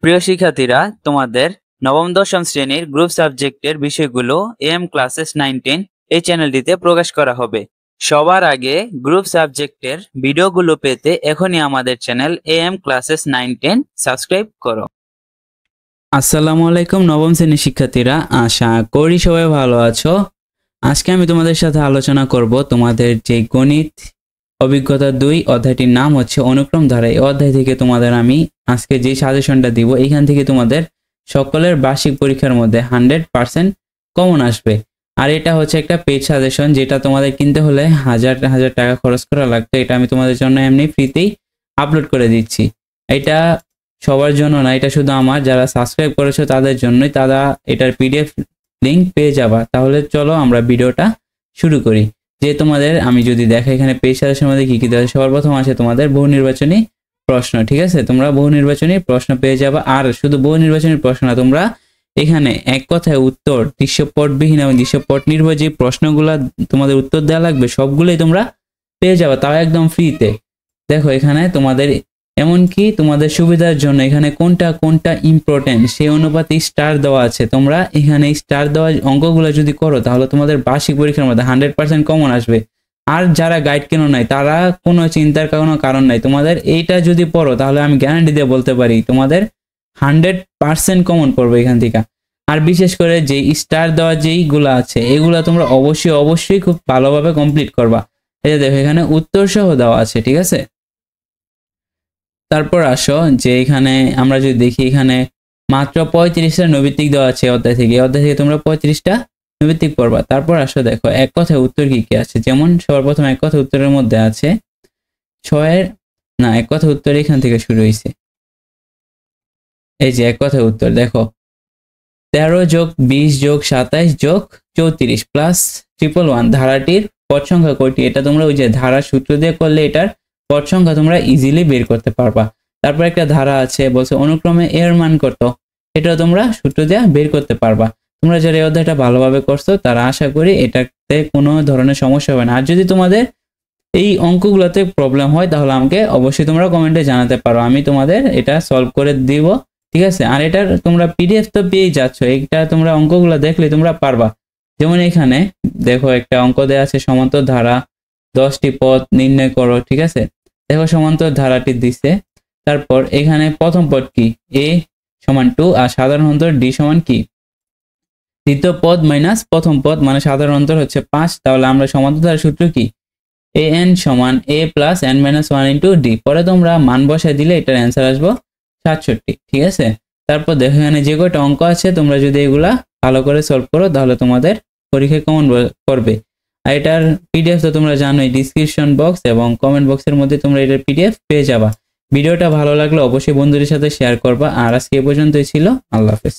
প্রিয় শিক্ষার্থীরা, তোমাদের নবম দশম শ্রেণীর গ্রুপ সাবজেক্টের বিষয়গুলো এম ক্লাসেস 9-10 এই চ্যানেলটিতে প্রকাশ করা হবে। সবার আগে গ্রুপ সাবজেক্টের ভিডিওগুলো পেতে এখনই আমাদের চ্যানেল এম ক্লাসেস 9-10 সাবস্ক্রাইব করো। আসসালামু আলাইকুম নবম শ্রেণীর শিক্ষার্থীরা, আশা করি সবাই ভালো আছো। আজকে আমি তোমাদের সাথে আলোচনা করব তোমাদের যে গণিত অভিজ্ঞতা 2 অধ্যায়টির নাম হচ্ছে অনুক্রম ধারা। এই অধ্যায় থেকে তোমাদের আমি আজকে যে সাজেশনটা দিব, এখান থেকে তোমাদের সকলের বার্ষিক পরীক্ষার মধ্যে 100% কমন আসবে। আর এটা হচ্ছে একটা পেড সাজেশন, যেটা তোমাদের কিনতে হলে হাজার হাজার টাকা খরচ করা লাগতো। এটা আমি তোমাদের জন্য এমনি ফ্রিতেই আপলোড করে দিচ্ছি। এটা সবার জন্য না, এটা শুধু আমার যারা সাবস্ক্রাইব করেছো তাদের জন্যই। তারা এটার পিডিএফ লিংক পেয়ে যাবা। তাহলে চলো আমরা ভিডিওটা শুরু করি। যে তোমাদের আমি যদি দেখাই এখানে পেজ সাজেশনের মধ্যে কি কি দেওয়া আছে, সবার প্রথম আছে তোমাদের বহু নির্বাচনী প্রশ্ন। ঠিক আছে, তোমরা বহু নির্বাচনী প্রশ্ন পেয়ে যাবে। আর শুধু বহু নির্বাচনী প্রশ্ন না, তোমরা এখানে এক কথায় উত্তর দৃশ্যপটবিহীন এবং দৃশ্যপট নির্ভর যে প্রশ্নগুলো তোমাদের উত্তর দেওয়া লাগবে সবগুলোই তোমরা পেয়ে যাবে, তাও একদম ফ্রিতে। দেখো এখানে তোমাদের এমনকি তোমাদের সুবিধার জন্য এখানে কোনটা কোনটা ইম্পর্টেন্ট সেই অনুপাতে স্টার দেওয়া আছে। তোমরা এখানে স্টার দেওয়া অঙ্কগুলো যদি করো তাহলে তোমাদের বার্ষিক পরীক্ষার মধ্যে 100% কমন আসবে। আর যারা গাইড কেন নাই তারা কোনো চিন্তার কোনো কারণ নাই, তোমাদের এইটা যদি পড়ো তাহলে আমি গ্যারান্টি দিয়ে বলতে পারি তোমাদের 100% কমন পড়বে এখান থেকে। আর বিশেষ করে যে স্টার দেওয়া যেইগুলো আছে এগুলো তোমরা অবশ্যই খুব ভালোভাবে কমপ্লিট করবা। এই যে দেখো এখানে উত্তর সহ দেওয়া আছে। ঠিক আছে, তারপর আসো যে এখানে আমরা যদি দেখি এখানে মাত্র 35টা নৈবিত্তিক দেওয়া আছে অধ্যায় থেকে। এই অধ্যায় থেকে তোমরা 35টা নৈবিত্তিক পড়বা। তারপর আসো দেখো এক কথায় উত্তর কি কি আছে। যেমন সবার প্রথম এক কথা উত্তরের মধ্যে আছে এক কথা উত্তর এখান থেকে শুরু হয়েছে। এই যে এক কথা উত্তর দেখো 13 যোগ 20 যোগ 27 যোগ 34 প্লাস 111 ধারাটির পদ সংখ্যা কয়টি। এটা তোমরা ওই যে ধারা সূত্র দিয়ে করলে এটার পদ সংখ্যা তোমরা ইজিলি বের করতে পারবা। তারপর একটা ধারা আছে বলছে অনুক্রমে এর মান কত, এটা তোমরা সূত্র দিয়ে বের করতে পারবা। তোমরা যারা এই অধ্যায়টা ভালোভাবে করছো তারা আশা করি এটাতে কোনো ধরনের সমস্যা হবে না। আর যদি তোমাদের এই অঙ্কগুলোতে প্রবলেম হয় তাহলে আমাকে অবশ্যই তোমরা কমেন্টে জানাতে পারো, আমি তোমাদের এটা সলভ করে দিব। ঠিক আছে, আর এটার তোমরা পিডিএফ তো পেয়েই যাচ্ছ, এটা তোমরা অঙ্কগুলো দেখলে তোমরা পারবা। যেমন এখানে দেখো একটা অঙ্ক দেওয়া আছে সমান্তর ধারা 10টি পদ নির্ণয় করো। ঠিক আছে, দেখো সমান্তর ধারাটি দিছে। তারপর এখানে প্রথম পদ কি, a সমান 2 আর সাধারণ অন্তর d সমান কি, দ্বিতীয় পদ মাইনাস প্রথম পদ মানে সাধারণ অন্তর হচ্ছে 5। তাহলে আমরা সমান্তর ধারার সূত্র কি, an সমান a plus n minus 1 into d। পরে তোমরা মান বসায় দিলে এটার অ্যান্সার আসবো 67। ঠিক আছে, তারপর দেখো এখানে যে কয়টা অঙ্ক আছে তোমরা যদি এগুলা ভালো করে সলভ করো তাহলে তোমাদের পরীক্ষায় কমন করবে। আর এটার পিডিএফ তো তোমরা জানোই, ডিসক্রিপশন বক্স এবং কমেন্ট বক্সের মধ্যে তোমরা এটার পিডিএফ পেয়ে যাবা। ভিডিওটা ভালো লাগলে অবশ্যই বন্ধুদের সাথে শেয়ার করবা। আর আজকে এ পর্যন্তই ছিল, আল্লাহ হাফেজ।